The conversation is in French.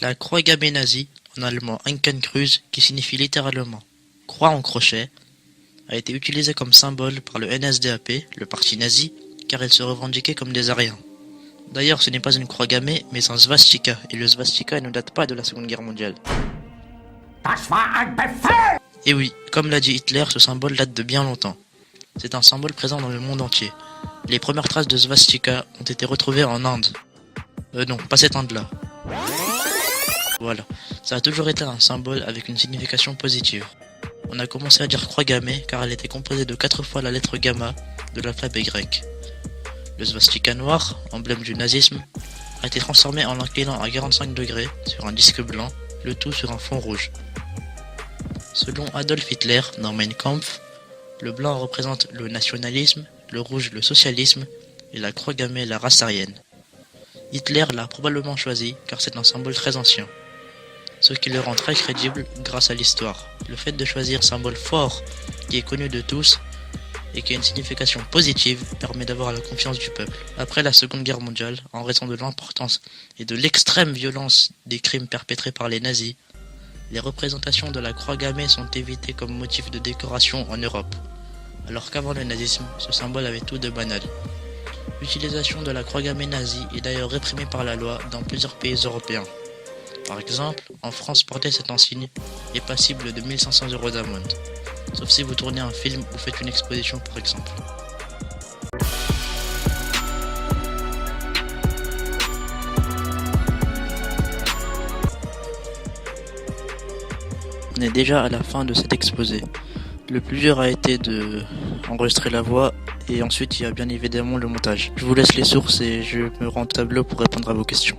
La croix gammée nazie, en allemand Hakenkreuz, qui signifie littéralement croix en crochet, a été utilisée comme symbole par le NSDAP, le parti nazi, car elle se revendiquait comme des Aryens. D'ailleurs, ce n'est pas une croix gammée, mais un svastika, et le svastika ne date pas de la Seconde Guerre mondiale. Et oui, comme l'a dit Hitler, ce symbole date de bien longtemps. C'est un symbole présent dans le monde entier. Les premières traces de svastika ont été retrouvées en Inde. Non, pas cette Inde-là. Voilà, ça a toujours été un symbole avec une signification positive. On a commencé à dire croix gammée car elle était composée de 4 fois la lettre gamma de l'alphabet grec. Le svastika noir, emblème du nazisme, a été transformé en l'inclinant à 45 degrés sur un disque blanc, le tout sur un fond rouge. Selon Adolf Hitler dans Mein Kampf, le blanc représente le nationalisme, le rouge le socialisme et la croix gammée la race aryenne. Hitler l'a probablement choisi car c'est un symbole très ancien, ce qui le rend très crédible grâce à l'histoire. Le fait de choisir un symbole fort qui est connu de tous et qui a une signification positive permet d'avoir la confiance du peuple. Après la Seconde Guerre mondiale, en raison de l'importance et de l'extrême violence des crimes perpétrés par les nazis, les représentations de la croix gammée sont évitées comme motif de décoration en Europe, alors qu'avant le nazisme, ce symbole avait tout de banal. L'utilisation de la croix gammée nazie est d'ailleurs réprimée par la loi dans plusieurs pays européens. Par exemple, en France, porter cet insigne est passible de 1500 € d'amende, sauf si vous tournez un film ou faites une exposition par exemple. On est déjà à la fin de cet exposé. Le plus dur a été de enregistrer la voix et ensuite il y a bien évidemment le montage. Je vous laisse les sources et je me rends au tableau pour répondre à vos questions.